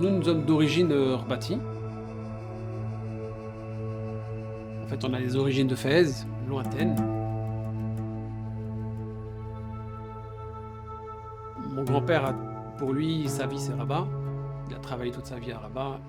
Nous sommes d'origine rbati. En fait, on a les origines de Fès, lointaines. Mon grand-père, pour lui, sa vie, c'est Rabat. Il a travaillé toute sa vie à Rabat.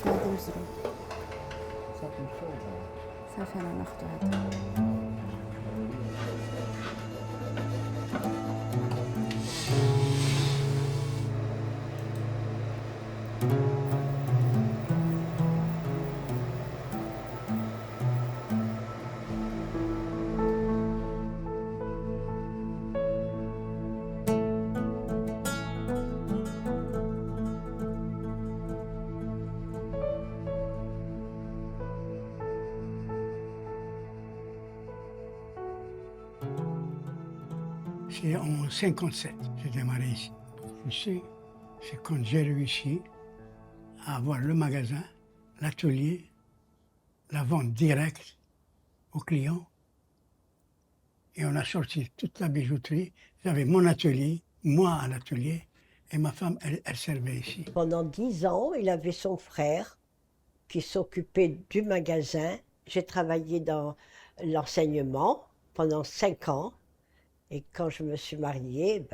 هذا مزروع صافي انا ناخذ هذا. C'est en 57 j'ai démarré ici. Tu sais, c'est quand j'ai réussi à avoir le magasin, l'atelier, la vente directe aux clients. Et on a sorti toute la bijouterie. J'avais mon atelier, moi à l'atelier, et ma femme, elle servait ici. Pendant 10 ans, il avait son frère qui s'occupait du magasin. J'ai travaillé dans l'enseignement pendant 5 ans. Et quand je me suis mariée,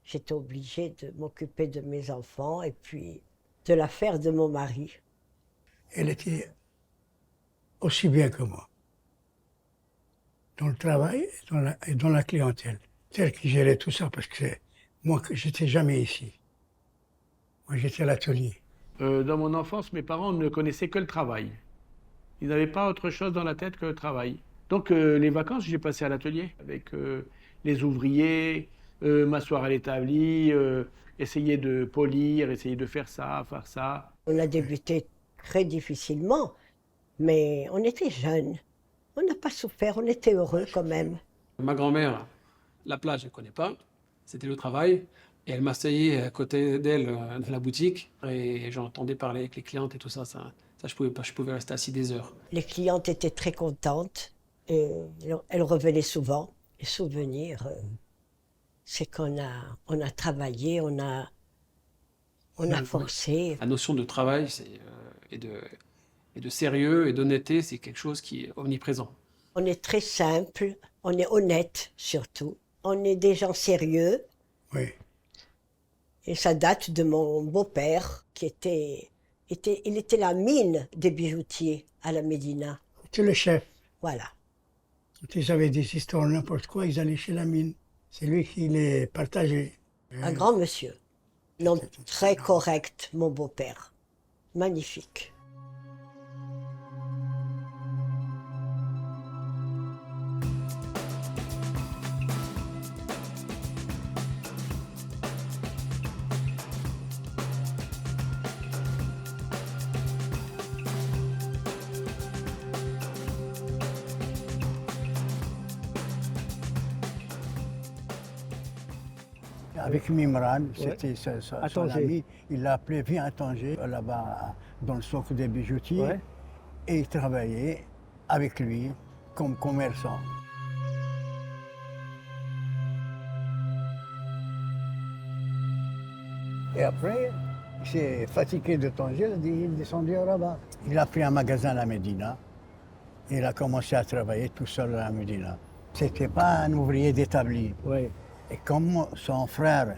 j'étais obligée de m'occuper de mes enfants et puis de l'affaire de mon mari. Elle était aussi bien que moi, dans le travail et dans la clientèle. C'est elle qui gérait tout ça parce que moi, j'étais jamais ici. Moi, j'étais à l'atelier. Dans mon enfance, mes parents ne connaissaient que le travail. Ils n'avaient pas autre chose dans la tête que le travail. Donc les vacances, j'ai passé à l'atelier avec les ouvriers, m'asseoir à l'établi, essayer de polir, essayer de faire ça, faire ça. On a débuté très difficilement, mais on était jeunes. On n'a pas souffert, on était heureux quand même. Ma grand-mère, la plage, elle ne connaît pas. C'était le travail. Et elle m'asseyait à côté d'elle dans la boutique. Et j'entendais parler avec les clientes et tout ça. Ça je pouvais pas. Je pouvais rester assis des heures. Les clientes étaient très contentes. Et elles revenaient souvent. Les souvenirs, c'est qu'on a travaillé, on a forcé. La notion de travail et de sérieux et d'honnêteté, c'est quelque chose qui est omniprésent. On est très simple, on est honnête surtout. On est des gens sérieux. Oui. Et ça date de mon beau-père qui il était la mine des bijoutiers à la Médina. C'était le chef. Voilà. Quand ils avaient des histoires, n'importe quoi, ils allaient chez la mine. C'est lui qui les partageait. Un grand monsieur. Un homme très correct, mon beau-père. Magnifique. Avec Mimran, c'était son Tanger. ami, il l'a appelé, viens à Tanger, là-bas dans le socle des bijoutiers, Ouais. et il travaillait avec lui comme commerçant. Et après, il s'est fatigué de Tanger, il est descendu au Rabat. Il a pris un magasin à la Médina, et il a commencé à travailler tout seul à la Médina. C'était pas un ouvrier d'établi. Ouais. Et comme son frère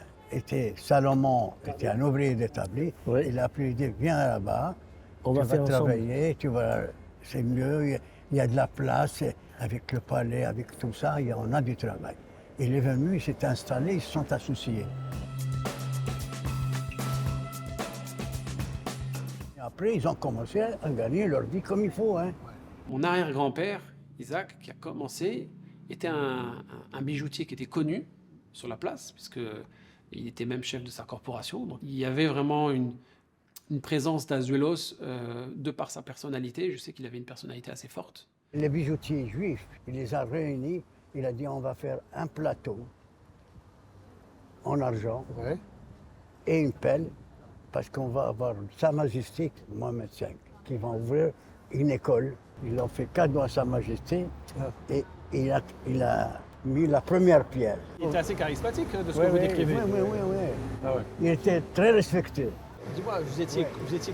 Salomon était un ouvrier d'établi, Oui. il a pris l'idée, viens là-bas, On tu va vas faire travailler, c'est mieux, il y a de la place, avec le palais, avec tout ça, on a du travail. Il est venu, il s'est installé, ils se sont associés. Et après, ils ont commencé à gagner leur vie comme il faut. Hein. Mon arrière-grand-père, Isaac, qui a commencé, était un bijoutier qui était connu sur la place, puisqu'il était même chef de sa corporation. Donc, il y avait vraiment une présence d'Azuelos de par sa personnalité. Je sais qu'il avait une personnalité assez forte. Les bijoutiers juifs, il les a réunis, il a dit on va faire un plateau en argent et une pelle, parce qu'on va avoir Sa Majesté Mohamed V qui va ouvrir une école. Ils ont fait cadeau à Sa Majesté et il a mis la première pierre. Il était assez charismatique de ce Oui, que vous oui, décrivez. oui. Ah ouais. Il était très respecté. Dis-moi, vous étiez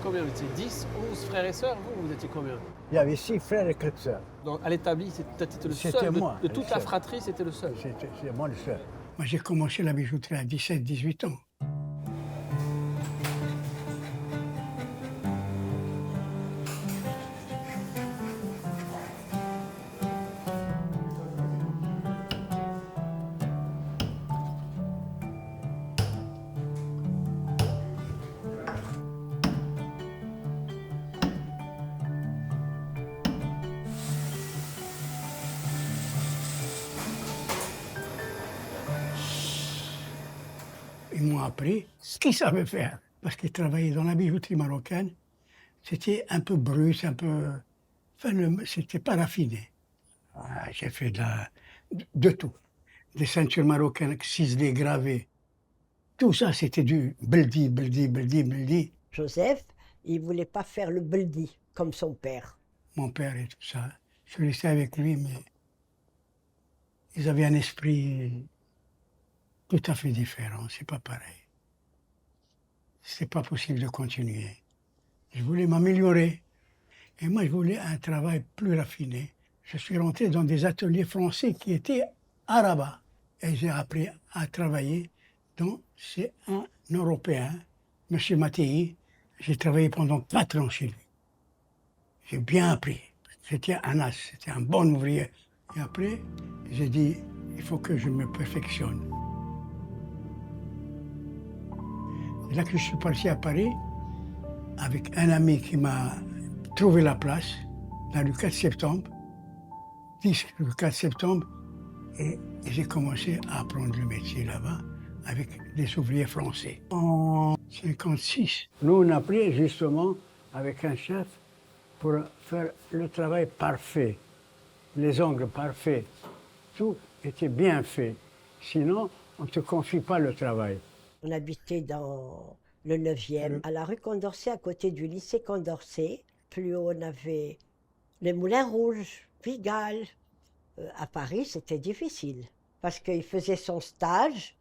combien? Vous étiez 10, 11 frères et sœurs, vous étiez combien? Il y avait 6 frères et 4 sœurs. À l'établi, c'était le C'était seul. moi, De le toute la seul. fratrie, c'était le seul. C'est moi le seul. Moi, j'ai commencé la bijouterie à 17-18 ans. Ils m'ont appris ce qu'ils savaient faire. Parce qu'ils travaillaient dans la bijouterie marocaine. C'était un peu brut, un peu... Enfin, c'était pas raffiné. Ah, j'ai fait de tout. Des ceintures marocaines ciselées, gravées. Tout ça, c'était du beldi. Joseph, il ne voulait pas faire le beldi comme son père. Mon père et tout ça. Je suis resté avec lui, mais ils avaient un esprit tout à fait différent. C'est pas pareil. C'est pas possible de continuer. Je voulais m'améliorer. Et moi, je voulais un travail plus raffiné. Je suis rentré dans des ateliers français qui étaient à Rabat. Et j'ai appris à travailler c'est un Européen, M. Mattei. J'ai travaillé pendant 4 ans chez lui. J'ai bien appris. C'était un as, c'était un bon ouvrier. Et après, j'ai dit, il faut que je me perfectionne. C'est là que je suis parti à Paris avec un ami qui m'a trouvé la place dans le 4 septembre, 10 le 4 septembre, et j'ai commencé à apprendre le métier là-bas avec des ouvriers français. En 1956, nous on a pris justement avec un chef pour faire le travail parfait, les ongles parfaits, tout était bien fait. Sinon, on ne te confie pas le travail. On habitait dans le 9e, à la rue Condorcet, à côté du lycée Condorcet. Plus haut, on avait les Moulins Rouges, Pigalle. À Paris, c'était difficile parce qu'il faisait son stage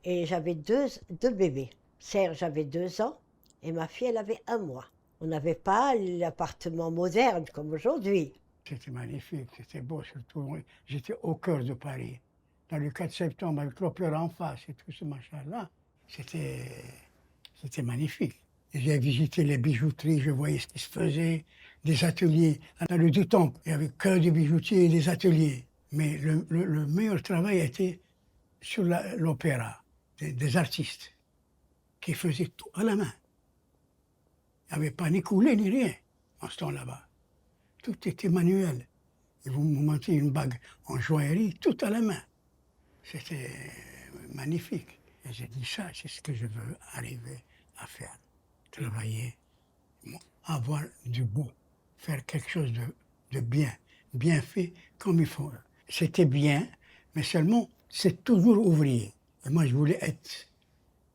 et j'avais deux bébés. Serge avait 2 ans et ma fille, elle avait 1 mois. On n'avait pas l'appartement moderne comme aujourd'hui. C'était magnifique, c'était beau surtout. J'étais au cœur de Paris. Dans le 4 septembre, avec l'opéra en face et tout ce machin-là, c'était magnifique. J'ai visité les bijouteries, je voyais ce qui se faisait, des ateliers. Dans le du Temple, il n'y avait que des bijoutiers et des ateliers. Mais le meilleur travail était sur l'opéra, des artistes qui faisaient tout à la main. Il n'y avait pas ni coulé ni rien en ce temps là-bas. Tout était manuel. Et vous me montiez une bague en joaillerie, tout à la main. C'était magnifique. Et j'ai dit ça, c'est ce que je veux arriver à faire. Travailler, avoir du beau, faire quelque chose de bien fait comme il faut. C'était bien, mais seulement c'est toujours ouvrier. Et moi, je voulais être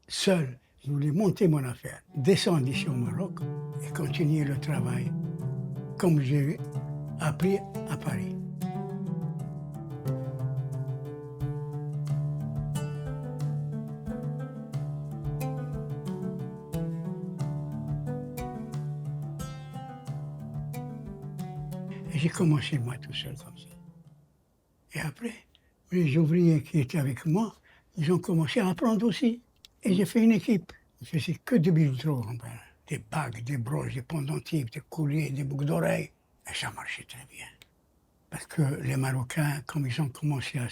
seul. Je voulais monter mon affaire, descendre ici au Maroc et continuer le travail comme j'ai appris à Paris. Et j'ai commencé moi tout seul comme ça. Et après, les ouvriers qui étaient avec moi, ils ont commencé à apprendre aussi. Et j'ai fait une équipe. Je faisais que des bijoux, des bagues, des broches, des pendentifs, des colliers, des boucles d'oreilles. Et ça marchait très bien. Parce que les Marocains, comme ils ont commencé à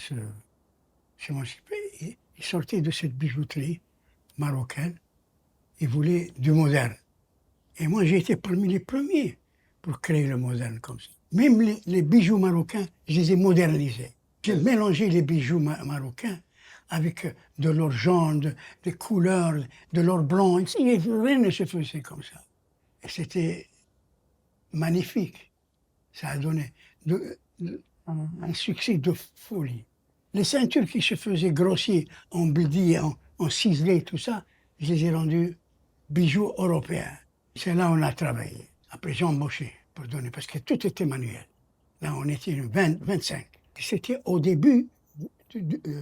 s'émanciper, ils sortaient de cette bijouterie marocaine, ils voulaient du moderne. Et moi, j'ai été parmi les premiers pour créer le moderne comme ça. Même les bijoux marocains, je les ai modernisés. J'ai mélangé les bijoux marocains avec de l'or jaune, des couleurs, de l'or blanc. Ici, rien ne se faisait comme ça. Et c'était magnifique. Ça a donné un succès de folie. Les ceintures qui se faisaient grossir en bidi, en ciselé, tout ça, je les ai rendues bijoux européens. C'est là où on a travaillé. Après, j'ai embauché pour donner, parce que tout était manuel. Là, on était 25. C'était au début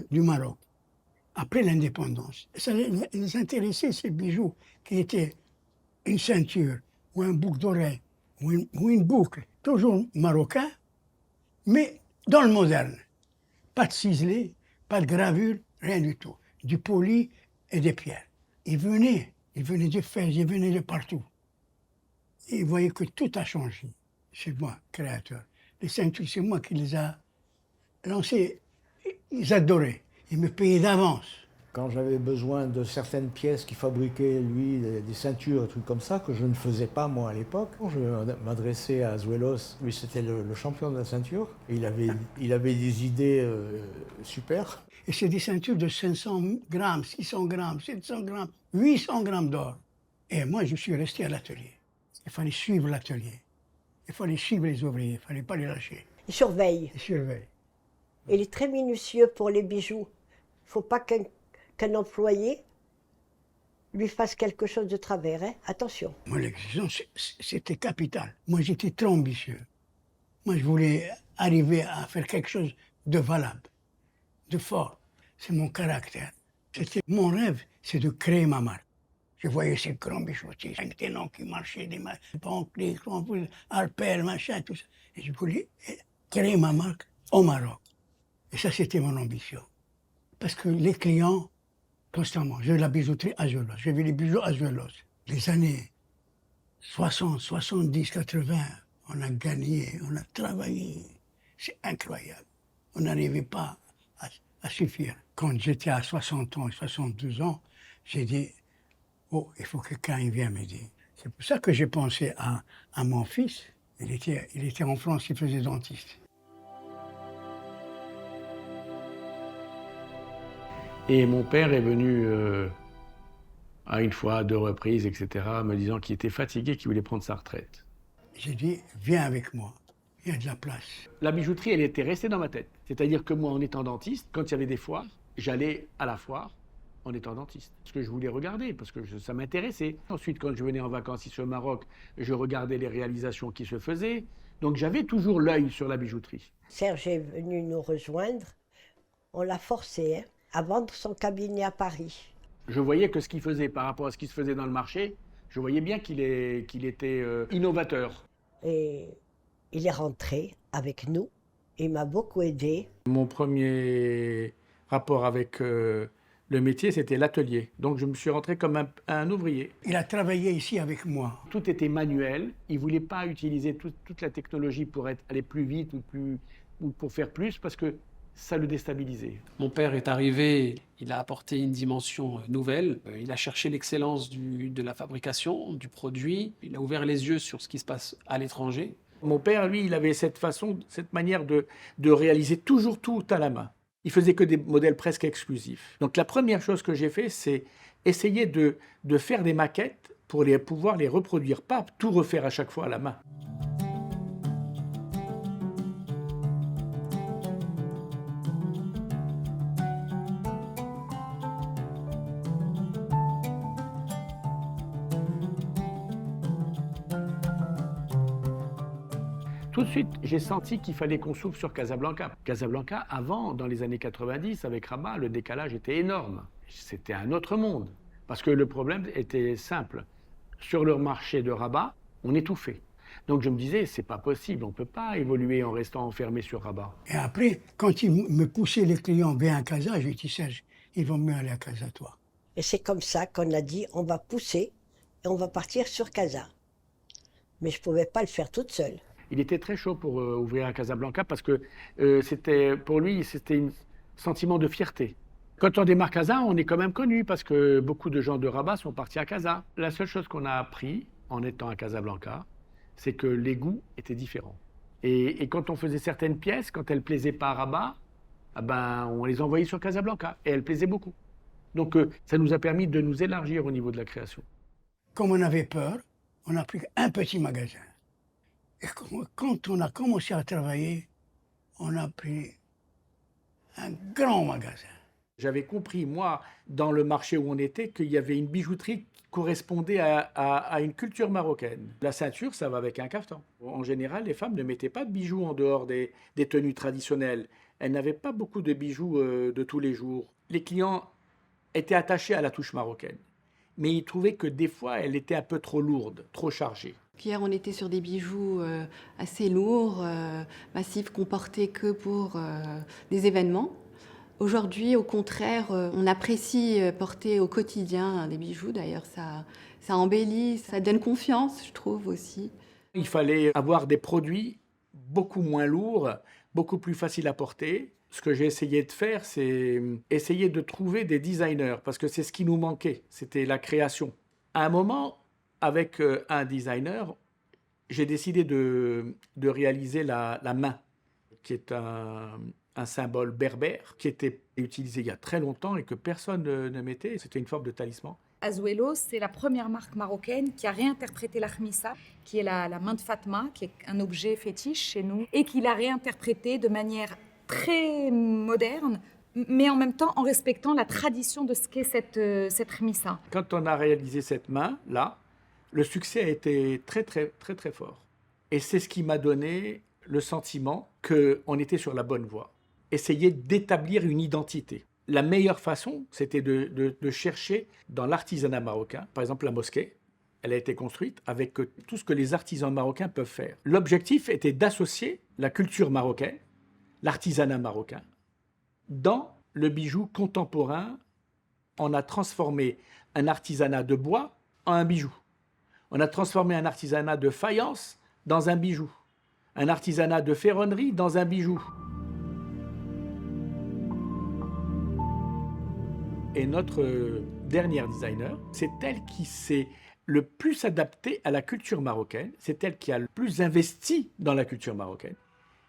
du Maroc, après l'indépendance. Ça les intéressait, ces bijoux, qui étaient une ceinture, ou un boucle d'oreille, ou une boucle, toujours marocain, mais dans le moderne. Pas de ciselé, pas de gravure, rien du tout. Du poli et des pierres. Ils venaient de Fès, ils venaient de partout. Et ils voyaient que tout a changé. C'est moi, créateur. Les ceintures, c'est moi qui les a lancées. Ils adoraient. Ils me payaient d'avance. Quand j'avais besoin de certaines pièces qu'il fabriquait, lui, des ceintures, des trucs comme ça, que je ne faisais pas, moi, à l'époque, je m'adressais à Zuelos. Lui, c'était le champion de la ceinture. Et il avait des idées super. Et c'est des ceintures de 500 grammes, 600 grammes, 700 grammes, 800 grammes d'or. Et moi, je suis resté à l'atelier. Il fallait suivre l'atelier. Il fallait suivre les ouvriers. Il ne fallait pas les lâcher. Il surveille. Ils surveillent. Il est très minutieux pour les bijoux. Il ne faut pas qu'un employé lui fasse quelque chose de travers. Hein? Attention. Moi, l'exigence, c'était capital. Moi, j'étais très ambitieux. Moi, je voulais arriver à faire quelque chose de valable, de fort. C'est mon caractère. Mon rêve, c'est de créer ma marque. Je voyais ces grands bijoutiers, des noms qui marchaient, des banques, des Alper, machin, tout ça. Et je voulais créer ma marque au Maroc. Et ça, c'était mon ambition. Parce que les clients, constamment, j'ai la bijouterie à Zuelos, j'ai vu les bijoux à Zuelos. Les années 60, 70, 80, on a gagné, on a travaillé. C'est incroyable. On n'arrivait pas à suffire. Quand j'étais à 60 ans et 72 ans, j'ai dit, oh, il faut que quelqu'un vienne m'aider. C'est pour ça que j'ai pensé à mon fils. Il était en France, il faisait dentiste. Et mon père est venu à une fois, à deux reprises, etc., me disant qu'il était fatigué, qu'il voulait prendre sa retraite. J'ai dit, viens avec moi, il y a de la place. La bijouterie, elle était restée dans ma tête. C'est-à-dire que moi, en étant dentiste, quand il y avait des foires, j'allais à la foire en étant dentiste. Parce que je voulais regarder, parce que ça m'intéressait. Ensuite, quand je venais en vacances ici au Maroc, je regardais les réalisations qui se faisaient. Donc j'avais toujours l'œil sur la bijouterie. Serge est venu nous rejoindre. On l'a forcé hein, à vendre son cabinet à Paris. Je voyais que ce qu'il faisait par rapport à ce qui se faisait dans le marché, je voyais bien qu'il était innovateur. Et il est rentré avec nous. Il m'a beaucoup aidé. Mon premier rapport avec le métier, c'était l'atelier. Donc je me suis rentré comme un ouvrier. Il a travaillé ici avec moi. Tout était manuel. Il ne voulait pas utiliser toute la technologie pour aller plus vite ou pour faire plus parce que ça le déstabilisait. Mon père est arrivé, il a apporté une dimension nouvelle. Il a cherché l'excellence de la fabrication, du produit. Il a ouvert les yeux sur ce qui se passe à l'étranger. Mon père, lui, il avait cette manière de réaliser toujours tout à la main. Il faisait que des modèles presque exclusifs. Donc la première chose que j'ai fait, c'est essayer de faire des maquettes pour pouvoir les reproduire, pas tout refaire à chaque fois à la main. Tout de suite, j'ai senti qu'il fallait qu'on s'ouvre sur Casablanca. Casablanca, avant, dans les années 90, avec Rabat, le décalage était énorme. C'était un autre monde. Parce que le problème était simple. Sur le marché de Rabat, on étouffait. Donc je me disais, c'est pas possible, on ne peut pas évoluer en restant enfermé sur Rabat. Et après, quand ils me poussaient les clients vers un Casa, j'ai dit, Serge, il vaut mieux aller à Casa, toi. Et c'est comme ça qu'on a dit, on va pousser et on va partir sur Casa. Mais je ne pouvais pas le faire toute seule. Il était très chaud pour ouvrir à Casablanca parce que pour lui, c'était un sentiment de fierté. Quand on démarre Casa, on est quand même connu parce que beaucoup de gens de Rabat sont partis à Casa. La seule chose qu'on a appris en étant à Casablanca, c'est que les goûts étaient différents. Et quand on faisait certaines pièces, quand elles ne plaisaient pas à Rabat, ah ben, on les envoyait sur Casablanca et elles plaisaient beaucoup. Donc ça nous a permis de nous élargir au niveau de la création. Comme on avait peur, on a pris un petit magasin. Et quand on a commencé à travailler, on a pris un grand magasin. J'avais compris, moi, dans le marché où on était, qu'il y avait une bijouterie qui correspondait à une culture marocaine. La ceinture, ça va avec un caftan. En général, les femmes ne mettaient pas de bijoux en dehors des tenues traditionnelles. Elles n'avaient pas beaucoup de bijoux de tous les jours. Les clients étaient attachés à la touche marocaine, mais ils trouvaient que des fois, elle était un peu trop lourde, trop chargée. Hier, on était sur des bijoux assez lourds, massifs, qu'on portait que pour des événements. Aujourd'hui, au contraire, on apprécie porter au quotidien des bijoux. D'ailleurs, ça embellit, ça donne confiance, je trouve aussi. Il fallait avoir des produits beaucoup moins lourds, beaucoup plus faciles à porter. Ce que j'ai essayé de faire, c'est essayer de trouver des designers, parce que c'est ce qui nous manquait, c'était la création. À un moment, avec un designer, j'ai décidé de réaliser la main, qui est un symbole berbère, qui était utilisé il y a très longtemps et que personne ne mettait. C'était une forme de talisman. Azuelos, c'est la première marque marocaine qui a réinterprété la khmissa, qui est la main de Fatma, qui est un objet fétiche chez nous, et qui l'a réinterprétée de manière très moderne, mais en même temps en respectant la tradition de ce qu'est cette khmissa. Quand on a réalisé cette main-là, le succès a été très, très, très, très fort. Et c'est ce qui m'a donné le sentiment qu'on était sur la bonne voie. Essayer d'établir une identité. La meilleure façon, c'était de chercher dans l'artisanat marocain. Par exemple, la mosquée, elle a été construite avec tout ce que les artisans marocains peuvent faire. L'objectif était d'associer la culture marocaine, l'artisanat marocain, dans le bijou contemporain. On a transformé un artisanat de bois en un bijou. On a transformé un artisanat de faïence dans un bijou. Un artisanat de ferronnerie dans un bijou. Et notre dernière designer, c'est elle qui s'est le plus adaptée à la culture marocaine, c'est elle qui a le plus investi dans la culture marocaine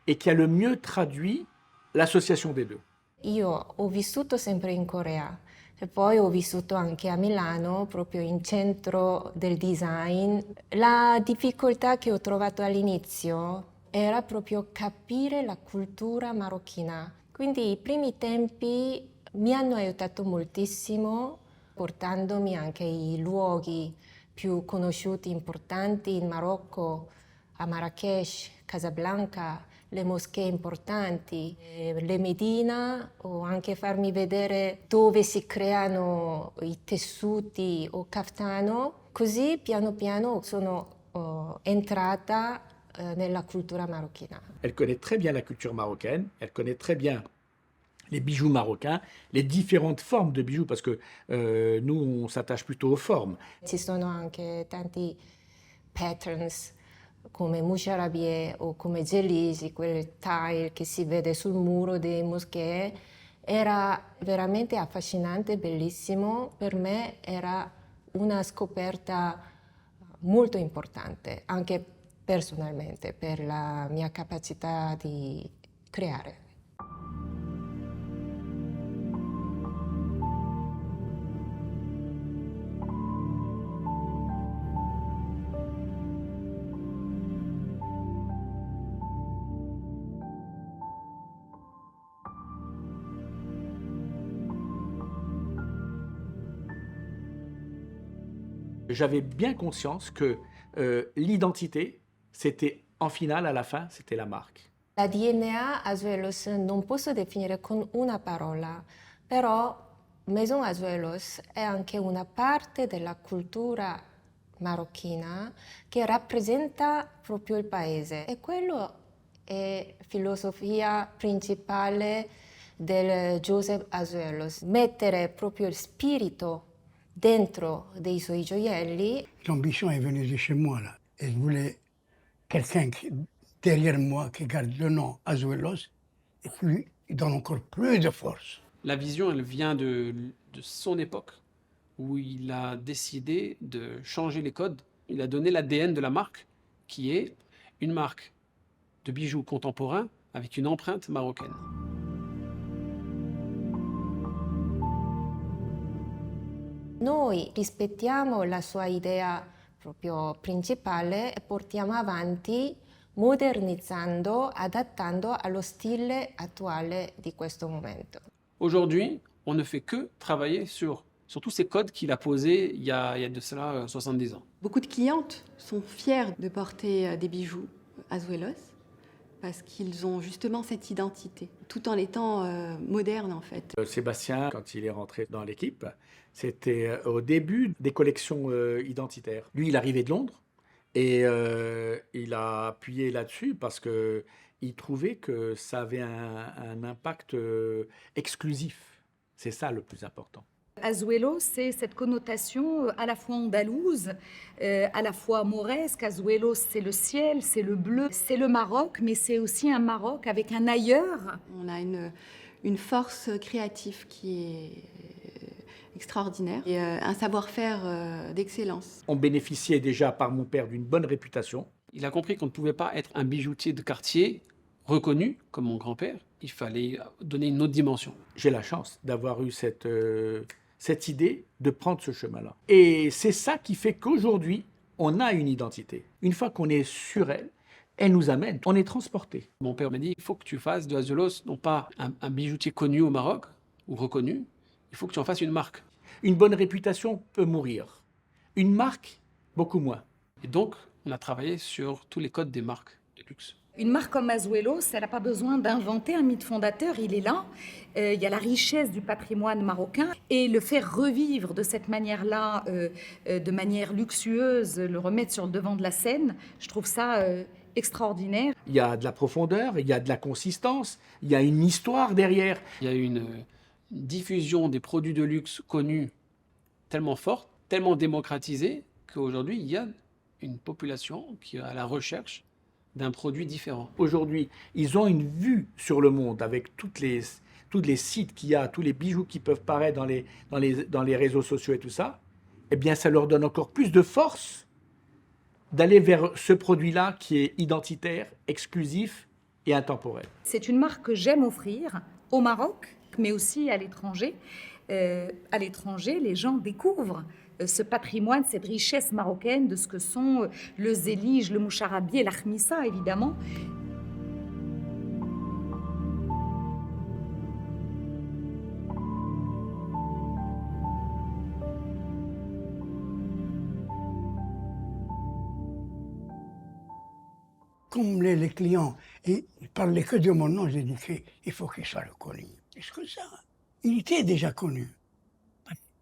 et qui a le mieux traduit l'association des deux. Io ho vissuto sempre in Corea e poi ho vissuto anche a Milano, proprio in centro del design. La difficoltà che ho trovato all'inizio era proprio capire la cultura marocchina. Quindi i primi tempi mi hanno aiutato moltissimo, portandomi anche ai luoghi più conosciuti, importanti in Marocco, a Marrakech, Casablanca, le moschee importanti, le Medina, o anche farmi vedere dove si creano i tessuti o kaftano. Così piano piano sono entrata nella cultura marocchina. Elle connaît très bien la culture marocaine, elle connaît très bien les bijoux marocains, les différentes formes de bijoux, parce que nous, on s'attache plutôt aux formes. Ci sono anche tanti patterns come musharabie o come gelisi, quel tile che si vede sul muro delle moschee. Era veramente affascinante, bellissimo. Per me era una scoperta molto importante, anche personalmente, per la mia capacità di creare. J'avais bien conscience que l'identité, c'était en finale, à la fin, c'était la marque. La DNA Azuelos non posso definire con una parola, però Maison Azuelos è anche una parte della cultura marocchina che rappresenta proprio il paese. E quello è filosofia principale del Joseph Azuelos, mettere proprio il spirito dentro dei suoi gioielli. L'ambition est venue de chez moi, là. Et je voulais quelqu'un derrière moi qui garde le nom Azuelos et qui lui donne encore plus de force. La vision, elle vient de son époque, où il a décidé de changer les codes. Il a donné l'ADN de la marque, qui est une marque de bijoux contemporains avec une empreinte marocaine. Noi rispettiamo la sua idea proprio principale e portiamo avanti modernizzando, adattando allo stile attuale di questo momento. Aujourd'hui, on ne fait que travailler sur tous ces codes qu'il a posés il y a de cela 70 ans. Beaucoup de clientes sont fières de porter des bijoux Azuelos parce qu'ils ont justement cette identité, tout en étant modernes en fait. Sébastien, quand il est rentré dans l'équipe, c'était au début des collections identitaires. Lui, il arrivait de Londres et il a appuyé là-dessus parce qu'il trouvait que ça avait un impact exclusif. C'est ça le plus important. Azuelo, c'est cette connotation à la fois andalouse, à la fois mauresque. Azuelo, c'est le ciel, c'est le bleu, c'est le Maroc, mais c'est aussi un Maroc avec un ailleurs. On a une force créative qui est extraordinaire et un savoir-faire d'excellence. On bénéficiait déjà par mon père d'une bonne réputation. Il a compris qu'on ne pouvait pas être un bijoutier de quartier reconnu, comme mon grand-père. Il fallait donner une autre dimension. J'ai la chance d'avoir eu cette idée de prendre ce chemin-là. Et c'est ça qui fait qu'aujourd'hui, on a une identité. Une fois qu'on est sur elle, elle nous amène, on est transporté. Mon père m'a dit, il faut que tu fasses de Azuelos, non pas un bijoutier connu au Maroc, ou reconnu, il faut que tu en fasses une marque. Une bonne réputation peut mourir. Une marque, beaucoup moins. Et donc, on a travaillé sur tous les codes des marques de luxe. Une marque comme Azuelos, elle n'a pas besoin d'inventer un mythe fondateur, il est là. Il y a la richesse du patrimoine marocain et le faire revivre de cette manière-là, de manière luxueuse, le remettre sur le devant de la scène, je trouve ça extraordinaire. Il y a de la profondeur, il y a de la consistance, il y a une histoire derrière. Il y a une diffusion des produits de luxe connus tellement forte, tellement démocratisée, qu'aujourd'hui, il y a une population qui est à la recherche d'un produit différent. Aujourd'hui, ils ont une vue sur le monde avec tous les sites qu'il y a, tous les bijoux qui peuvent paraître dans les réseaux sociaux et tout ça. Eh bien, ça leur donne encore plus de force d'aller vers ce produit-là qui est identitaire, exclusif et intemporel. C'est une marque que j'aime offrir au Maroc, mais aussi à l'étranger. À l'étranger, les gens découvrent ce patrimoine, cette richesse marocaine de ce que sont le zélige, le moucharabi et la khmissa, évidemment. Comme les clients, ils parlaient que de mon nom, j'ai dit qu'il faut qu'il soit reconnu. Plus que ça, il était déjà connu.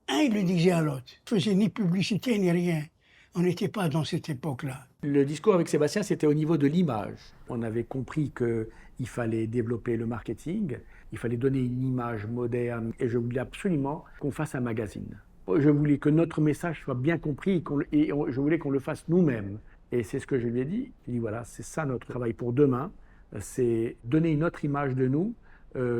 Un, il le disait à l'autre. Il ne faisait ni publicité ni rien. On n'était pas dans cette époque-là. Le discours avec Sébastien, c'était au niveau de l'image. On avait compris qu'il fallait développer le marketing, il fallait donner une image moderne, et je voulais absolument qu'on fasse un magazine. Je voulais que notre message soit bien compris et je voulais qu'on le fasse nous-mêmes. Et c'est ce que je lui ai dit. Il dit voilà, c'est ça notre travail pour demain, c'est donner une autre image de nous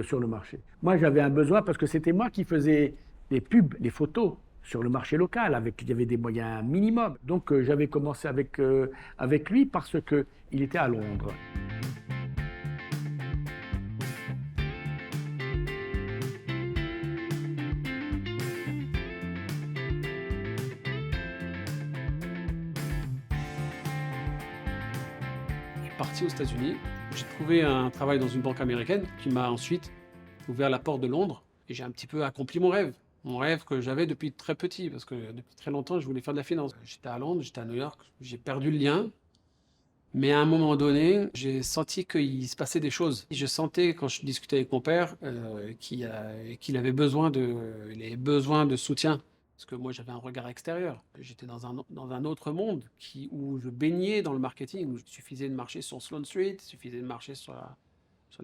sur le marché. Moi, j'avais un besoin parce que c'était moi qui faisais les pubs, les photos sur le marché local, il y avait des moyens minimums. Donc j'avais commencé avec lui parce qu'il était à Londres. Je suis parti aux États-Unis. J'ai trouvé un travail dans une banque américaine qui m'a ensuite ouvert la porte de Londres et j'ai un petit peu accompli mon rêve. Mon rêve que j'avais depuis très petit, parce que depuis très longtemps, je voulais faire de la finance. J'étais à Londres, j'étais à New York, j'ai perdu le lien. Mais à un moment donné, j'ai senti qu'il se passait des choses. Je sentais, quand je discutais avec mon père, qu'il avait besoin de soutien. Parce que moi, j'avais un regard extérieur. J'étais dans un autre monde où je baignais dans le marketing, où il suffisait de marcher sur Sloane Street, il suffisait de marcher sur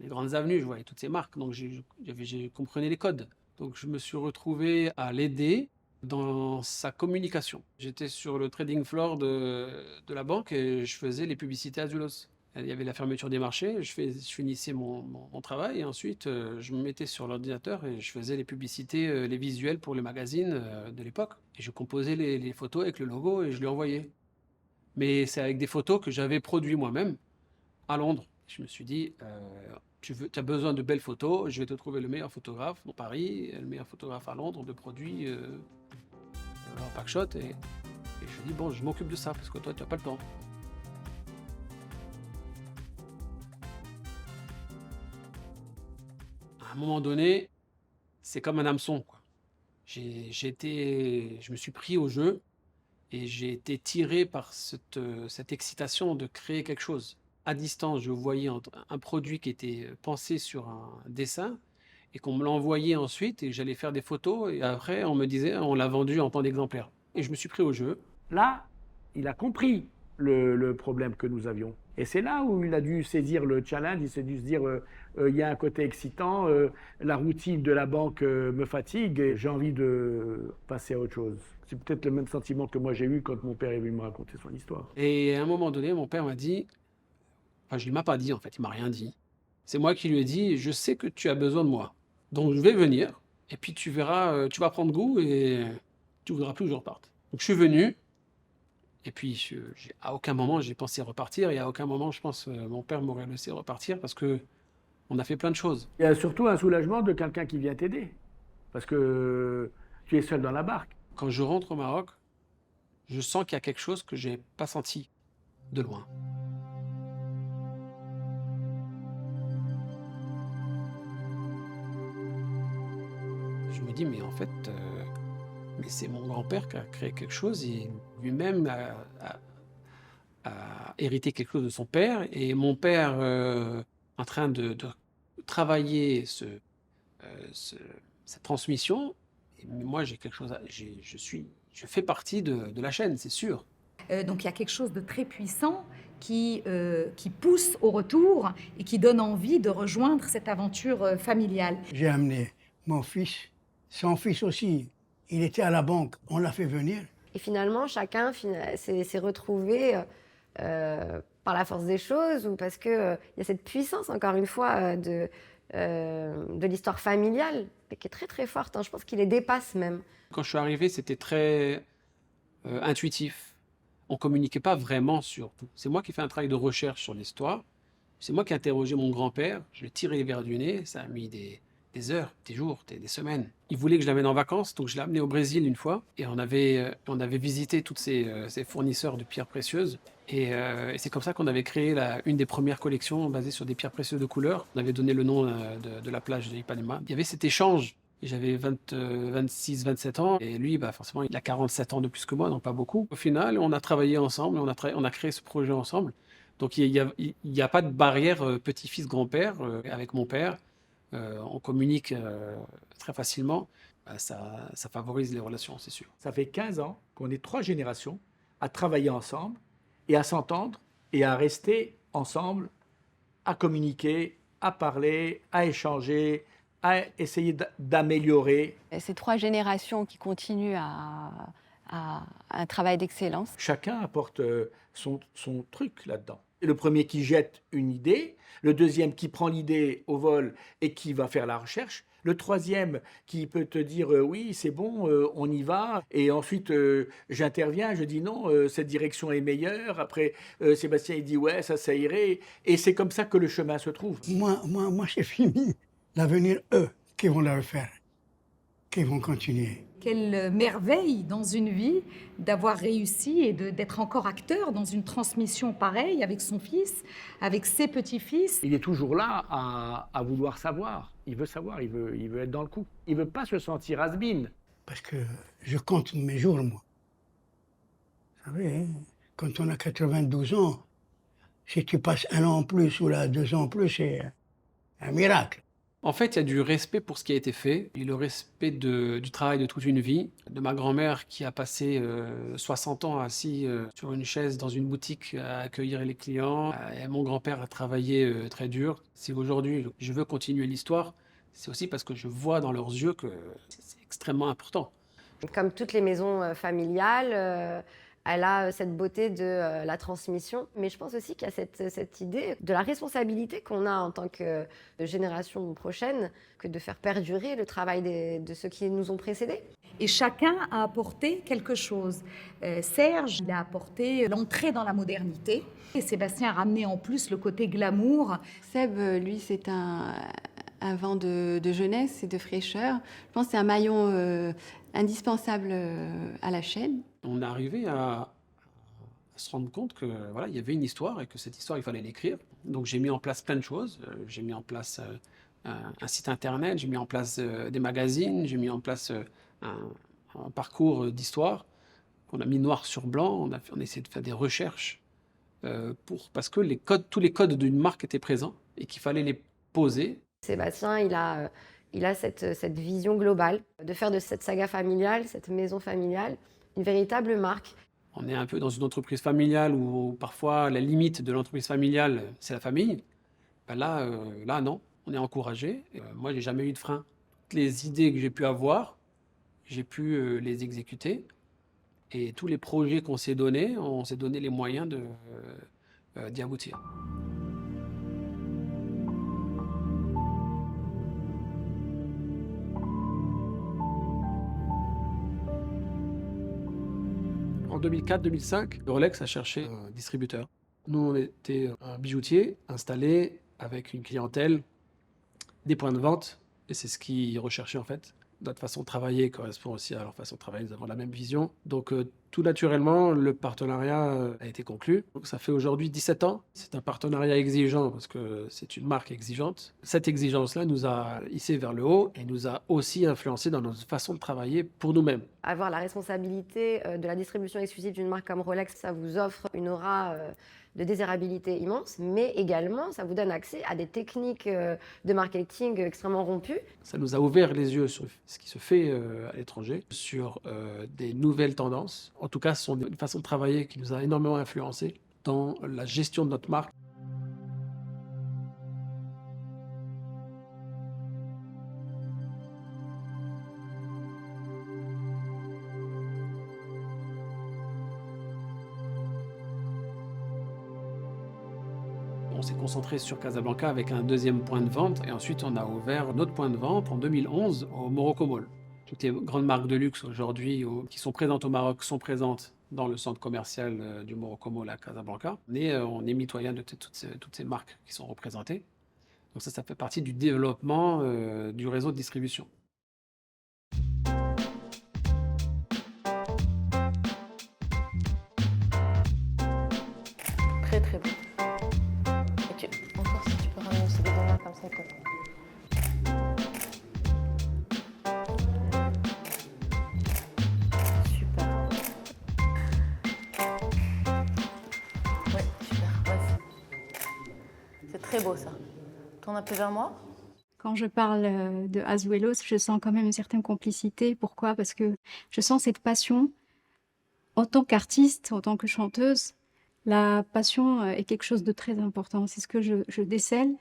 les grandes avenues, je voyais toutes ces marques. Donc, je comprenais les codes. Donc, je me suis retrouvé à l'aider dans sa communication. J'étais sur le trading floor de la banque et je faisais les publicités Azuelos. Il y avait la fermeture des marchés, je finissais mon travail et ensuite je me mettais sur l'ordinateur et je faisais les publicités, les visuels pour les magazines de l'époque. Et je composais les photos avec le logo et je les envoyais. Mais c'est avec des photos que j'avais produites moi-même à Londres. Je me suis dit, tu as besoin de belles photos, je vais te trouver le meilleur photographe dans Paris, le meilleur photographe à Londres de produits en packshot et je dis bon, je m'occupe de ça parce que toi, tu n'as pas le temps. À un moment donné, c'est comme un hameçon, quoi. Je me suis pris au jeu et j'ai été tiré par cette excitation de créer quelque chose. À distance, je voyais un produit qui était pensé sur un dessin et qu'on me l'envoyait ensuite et j'allais faire des photos et après on me disait on l'a vendu en tant d'exemplaires. Et je me suis pris au jeu. Là, il a compris le problème que nous avions. Et c'est là où il a dû saisir le challenge, il s'est dû se dire il y a un côté excitant, la routine de la banque me fatigue et j'ai envie de passer à autre chose. C'est peut-être le même sentiment que moi j'ai eu quand mon père est venu me raconter son histoire. Et à un moment donné, mon père m'a dit, enfin je ne m'a pas dit en fait, il m'a rien dit. C'est moi qui lui ai dit, je sais que tu as besoin de moi, donc je vais venir et puis tu verras, tu vas prendre goût et tu voudras plus que je reparte. Donc je suis venu. Et puis, à aucun moment, j'ai pensé repartir. Et à aucun moment, je pense, mon père m'aurait laissé repartir parce qu'on a fait plein de choses. Il y a surtout un soulagement de quelqu'un qui vient t'aider. Parce que tu es seul dans la barque. Quand je rentre au Maroc, je sens qu'il y a quelque chose que je n'ai pas senti de loin. Je me dis, mais en fait, mais c'est mon grand-père qui a créé quelque chose et lui-même a hérité quelque chose de son père. Et mon père en train de travailler cette transmission. Et moi, j'ai quelque chose je fais partie de la chaîne, c'est sûr. Donc il y a quelque chose de très puissant qui pousse au retour et qui donne envie de rejoindre cette aventure familiale. J'ai amené mon fils, son fils aussi. Il était à la banque, on l'a fait venir. Et finalement, chacun s'est retrouvé par la force des choses ou parce qu'il y a cette puissance, encore une fois, de l'histoire familiale, qui est très très forte. Hein. Je pense qu'il les dépasse même. Quand je suis arrivé, c'était très intuitif. On ne communiquait pas vraiment sur tout. C'est moi qui ai fait un travail de recherche sur l'histoire. C'est moi qui ai interrogé mon grand-père. Je l'ai tiré les verres du nez. Ça a mis des heures, des jours, des semaines. Il voulait que je l'amène en vacances, donc je l'ai amené au Brésil une fois. Et on avait visité tous ces fournisseurs de pierres précieuses. Et c'est comme ça qu'on avait créé une des premières collections basées sur des pierres précieuses de couleur. On avait donné le nom de la plage de Ipanema. Il y avait cet échange. J'avais 26, 27 ans. Et lui, forcément, il a 47 ans de plus que moi, donc pas beaucoup. Au final, on a travaillé ensemble, on a créé ce projet ensemble. Donc il n'y a pas de barrière petit-fils, grand-père avec mon père. On communique très facilement, ça favorise les relations, c'est sûr. Ça fait 15 ans qu'on est 3 générations à travailler ensemble et à s'entendre et à rester ensemble, à communiquer, à parler, à échanger, à essayer d'améliorer. Ces 3 générations qui continuent à un travail d'excellence. Chacun apporte son truc là-dedans. Et le premier qui jette une idée, le deuxième qui prend l'idée au vol et qui va faire la recherche, le troisième qui peut te dire oui, c'est bon, on y va, et ensuite j'interviens, je dis non, cette direction est meilleure, après Sébastien il dit ouais, ça irait, et c'est comme ça que le chemin se trouve. Moi j'ai fini. L'avenir, eux, qui vont le refaire, qui vont continuer. Quelle merveille dans une vie d'avoir réussi et d'être encore acteur dans une transmission pareille avec son fils, avec ses petits-fils. Il est toujours là à vouloir savoir. Il veut savoir, il veut être dans le coup. Il ne veut pas se sentir has-been. Parce que je compte mes jours, moi. Vous savez, hein, quand on a 92 ans, si tu passes 1 an en plus ou 2 ans en plus, c'est un miracle. En fait, il y a du respect pour ce qui a été fait, et le respect du travail de toute une vie, de ma grand-mère qui a passé 60 ans assis sur une chaise dans une boutique à accueillir les clients, et mon grand-père a travaillé très dur. Si aujourd'hui je veux continuer l'histoire, c'est aussi parce que je vois dans leurs yeux que c'est extrêmement important. Comme toutes les maisons familiales, elle a cette beauté de la transmission. Mais je pense aussi qu'il y a cette idée de la responsabilité qu'on a en tant que génération prochaine, que de faire perdurer le travail de ceux qui nous ont précédés. Et chacun a apporté quelque chose. Serge, il a apporté l'entrée dans la modernité. Et Sébastien a ramené en plus le côté glamour. Seb, lui, c'est un vent de jeunesse et de fraîcheur. Je pense que c'est un maillon indispensable à la chaîne. On est arrivé à se rendre compte que voilà, il y avait une histoire et que cette histoire, il fallait l'écrire. Donc j'ai mis en place plein de choses. J'ai mis en place un site internet, j'ai mis en place des magazines, j'ai mis en place un parcours d'histoire qu'on a mis noir sur blanc. On a essayé de faire des recherches parce que tous les codes d'une marque étaient présents et qu'il fallait les poser. Sébastien, il a cette vision globale de faire de cette saga familiale, cette maison familiale, une véritable marque. On est un peu dans une entreprise familiale où parfois la limite de l'entreprise familiale, c'est la famille. Ben là, non, on est encouragé. Moi, j'ai jamais eu de frein. Toutes les idées que j'ai pu avoir, j'ai pu les exécuter. Et tous les projets qu'on s'est donnés, on s'est donné les moyens d'y aboutir. En 2004-2005, Rolex a cherché un distributeur. Nous, on était un bijoutier installé avec une clientèle, des points de vente, et c'est ce qu'ils recherchaient en fait. Notre façon de travailler correspond aussi à leur façon de travailler, nous avons la même vision. Donc tout naturellement, le partenariat a été conclu. Donc, ça fait aujourd'hui 17 ans. C'est un partenariat exigeant parce que c'est une marque exigeante. Cette exigence-là nous a hissés vers le haut et nous a aussi influencé dans notre façon de travailler pour nous-mêmes. Avoir la responsabilité de la distribution exclusive d'une marque comme Rolex, ça vous offre une aura de désirabilité immense, mais également, ça vous donne accès à des techniques de marketing extrêmement rompues. Ça nous a ouvert les yeux sur ce qui se fait à l'étranger, sur des nouvelles tendances. En tout cas, ce sont une façon de travailler qui nous a énormément influencé dans la gestion de notre marque. On s'est concentré sur Casablanca avec un deuxième point de vente et ensuite on a ouvert un autre point de vente en 2011 au Morocco Mall. Toutes les grandes marques de luxe aujourd'hui qui sont présentes au Maroc sont présentes dans le centre commercial du Morocco Mall à Casablanca. On est mitoyen de toutes ces marques qui sont représentées. Donc ça fait partie du développement du réseau de distribution. Très très beau. Encore si tu peux ramener aussi des doigts comme ça. Super. Ouais, super, vas-y. C'est très beau ça. Tourne un peu vers moi. Quand je parle de Azuelos, je sens quand même une certaine complicité. Pourquoi? Parce que je sens cette passion. En tant qu'artiste, en tant que chanteuse, la passion est quelque chose de très important. C'est ce que je décèle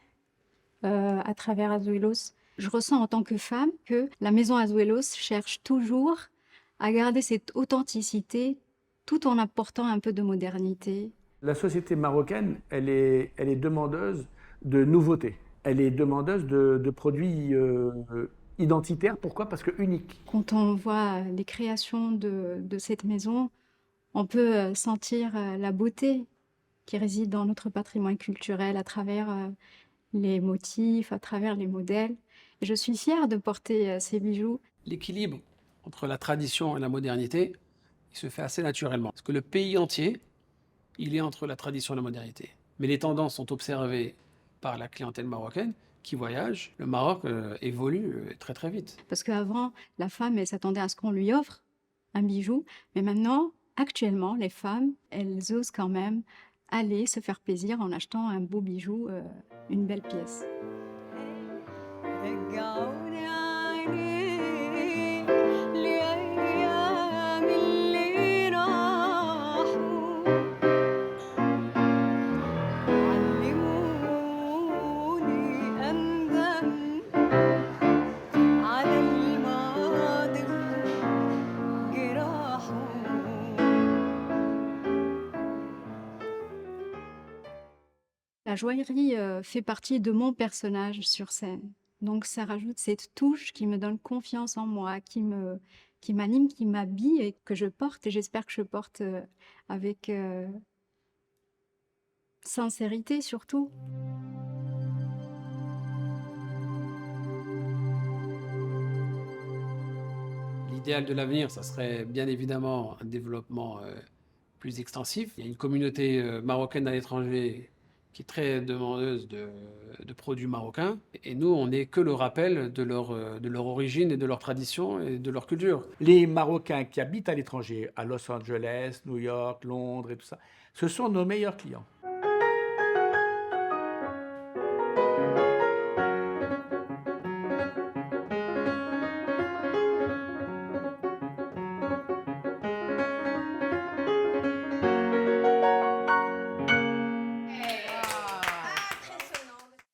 à travers Azuelos. Je ressens en tant que femme que la maison Azuelos cherche toujours à garder cette authenticité tout en apportant un peu de modernité. La société marocaine, elle est demandeuse de nouveautés. Elle est demandeuse de produits identitaires. Pourquoi? Parce que uniques. Quand on voit les créations de cette maison, on peut sentir la beauté qui réside dans notre patrimoine culturel à travers les motifs, à travers les modèles. Et je suis fière de porter ces bijoux. L'équilibre entre la tradition et la modernité, il se fait assez naturellement. Parce que le pays entier, il est entre la tradition et la modernité. Mais les tendances sont observées par la clientèle marocaine qui voyage. Le Maroc évolue très très vite. Parce qu'avant, la femme, elle s'attendait à ce qu'on lui offre un bijou. Mais maintenant, actuellement, les femmes, elles osent quand même aller se faire plaisir en achetant un beau bijou, une belle pièce. La joaillerie fait partie de mon personnage sur scène. Donc ça rajoute cette touche qui me donne confiance en moi, qui m'anime, qui m'habille et que je porte. Et j'espère que je porte avec sincérité surtout. L'idéal de l'avenir, ça serait bien évidemment un développement plus extensif. Il y a une communauté marocaine à l'étranger qui est très demandeuse de produits marocains. Et nous, on n'est que le rappel de leur origine et de leur tradition et de leur culture. Les Marocains qui habitent à l'étranger, à Los Angeles, New York, Londres et tout ça, ce sont nos meilleurs clients.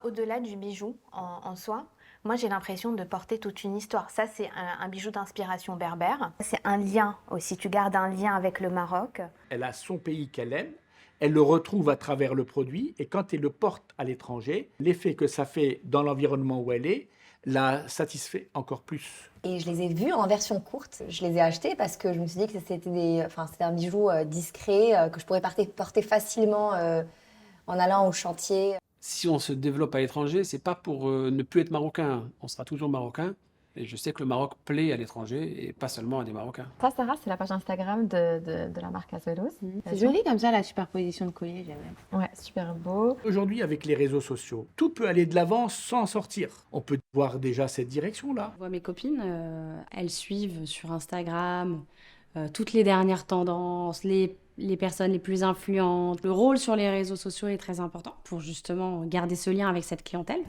Au-delà du bijou en soi, moi j'ai l'impression de porter toute une histoire. Ça c'est un bijou d'inspiration berbère. C'est un lien aussi, tu gardes un lien avec le Maroc. Elle a son pays qu'elle aime, elle le retrouve à travers le produit et quand elle le porte à l'étranger, l'effet que ça fait dans l'environnement où elle est la satisfait encore plus. Et je les ai vus en version courte. Je les ai achetés parce que je me suis dit que c'était un bijou discret que je pourrais porter facilement en allant au chantier. Si on se développe à l'étranger, c'est pas pour ne plus être marocain. On sera toujours marocain. Et je sais que le Maroc plaît à l'étranger et pas seulement à des Marocains. Ça, Sarah, c'est la page Instagram de la marque Azuelos. C'est joli comme ça, la superposition de colliers, j'aime bien. Ouais, super beau. Aujourd'hui, avec les réseaux sociaux, tout peut aller de l'avant sans sortir. On peut voir déjà cette direction-là. Je vois mes copines, elles suivent sur Instagram toutes les dernières tendances, les personnes les plus influentes. Le rôle sur les réseaux sociaux est très important pour justement garder ce lien avec cette clientèle.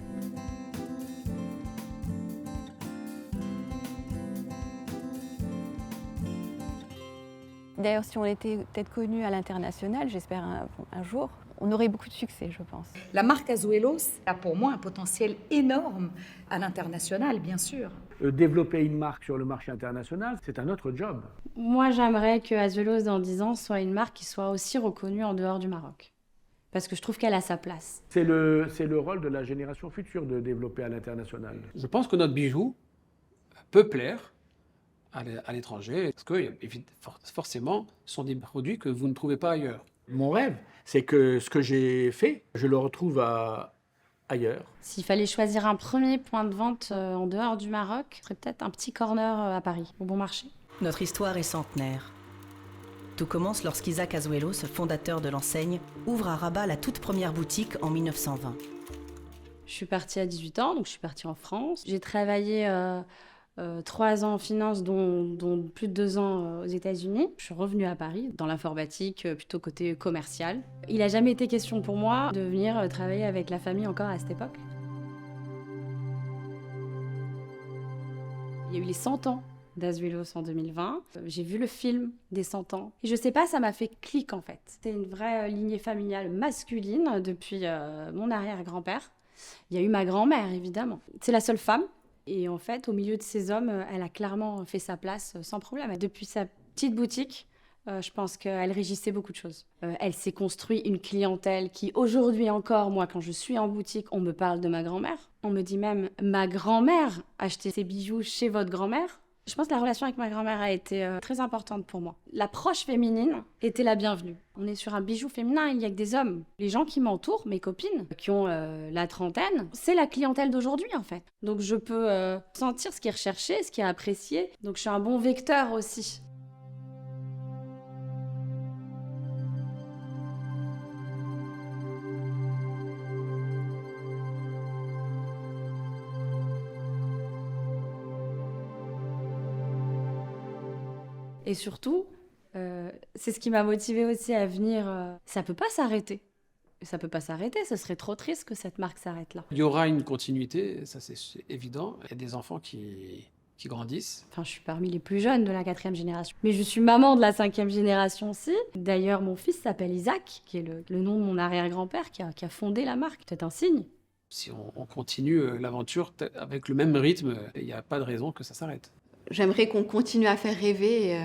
D'ailleurs, si on était peut-être connu à l'international, j'espère un jour, on aurait beaucoup de succès, je pense. La marque Azuelos a pour moi un potentiel énorme à l'international, bien sûr. Développer une marque sur le marché international, c'est un autre job. Moi, j'aimerais que Azuelos, dans 10 ans, soit une marque qui soit aussi reconnue en dehors du Maroc. Parce que je trouve qu'elle a sa place. C'est le rôle de la génération future de développer à l'international. Je pense que notre bijou peut plaire à l'étranger, parce que forcément, ce sont des produits que vous ne trouvez pas ailleurs. Mon rêve, c'est que ce que j'ai fait, je le retrouve ailleurs. S'il fallait choisir un premier point de vente en dehors du Maroc, ce serait peut-être un petit corner à Paris, au bon marché. Notre histoire est centenaire. Tout commence lorsqu'Isaac Azuelos, fondateur de l'enseigne, ouvre à Rabat la toute première boutique en 1920. Je suis partie à 18 ans, donc je suis partie en France. J'ai travaillé 3 ans en finance, dont plus de 2 ans aux États-Unis. Je suis revenue à Paris, dans l'informatique, plutôt côté commercial. Il n'a jamais été question pour moi de venir travailler avec la famille encore à cette époque. Il y a eu les 100 ans d'Azuelos en 2020. J'ai vu le film des 100 ans. Et je sais pas, ça m'a fait clic en fait. C'est une vraie lignée familiale masculine depuis mon arrière-grand-père. Il y a eu ma grand-mère, évidemment. C'est la seule femme. Et en fait, au milieu de ces hommes, elle a clairement fait sa place sans problème. Depuis sa petite boutique, je pense qu'elle régissait beaucoup de choses. Elle s'est construit une clientèle qui, aujourd'hui encore, moi, quand je suis en boutique, on me parle de ma grand-mère. On me dit même, ma grand-mère achetait ses bijoux chez votre grand-mère. Je pense que la relation avec ma grand-mère a été très importante pour moi. L'approche féminine était la bienvenue. On est sur un bijou féminin, il n'y a que des hommes. Les gens qui m'entourent, mes copines, qui ont la trentaine, c'est la clientèle d'aujourd'hui en fait. Donc je peux sentir ce qui est recherché, ce qui est apprécié. Donc je suis un bon vecteur aussi. Et surtout, c'est ce qui m'a motivée aussi à venir. Ça peut pas s'arrêter. Ça peut pas s'arrêter, ce serait trop triste que cette marque s'arrête là. Il y aura une continuité, ça c'est évident. Il y a des enfants qui grandissent. Enfin, je suis parmi les plus jeunes de la 4e génération. Mais je suis maman de la 5e génération aussi. D'ailleurs, mon fils s'appelle Isaac, qui est le nom de mon arrière-grand-père qui a fondé la marque. C'est un signe. Si on continue l'aventure avec le même rythme, il n'y a pas de raison que ça s'arrête. J'aimerais qu'on continue à faire rêver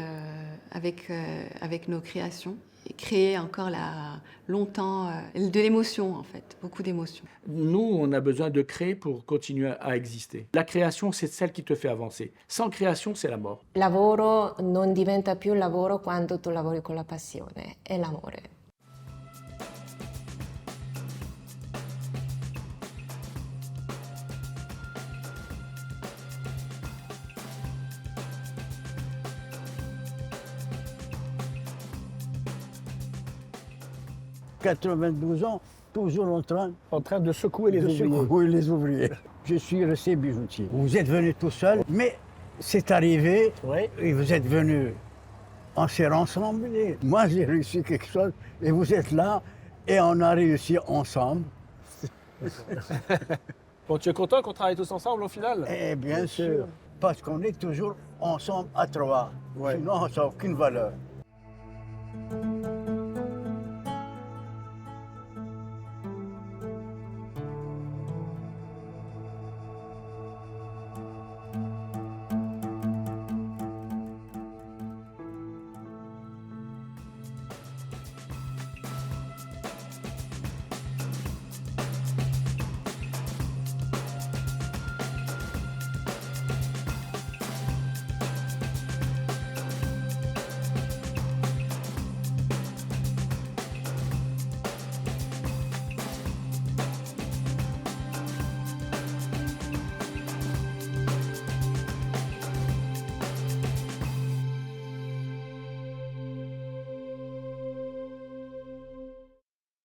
avec nos créations et créer encore longtemps de l'émotion en fait, beaucoup d'émotions. Nous, on a besoin de créer pour continuer à exister. La création, c'est celle qui te fait avancer. Sans création, c'est la mort. Lavoro non diventa più lavoro quando tu lavori con la passione, è l'amore. 92 ans, toujours en train de secouer les ouvriers. secouer les ouvriers. Je suis resté bijoutier. Vous êtes venu tout seul, mais c'est arrivé, et vous êtes venu, on s'est rassemblés. Moi, j'ai réussi quelque chose, et vous êtes là, et on a réussi ensemble. Bon, tu es content qu'on travaille tous ensemble au final? Et bien sûr, parce qu'on est toujours ensemble à trois. Sinon, ça n'a aucune valeur.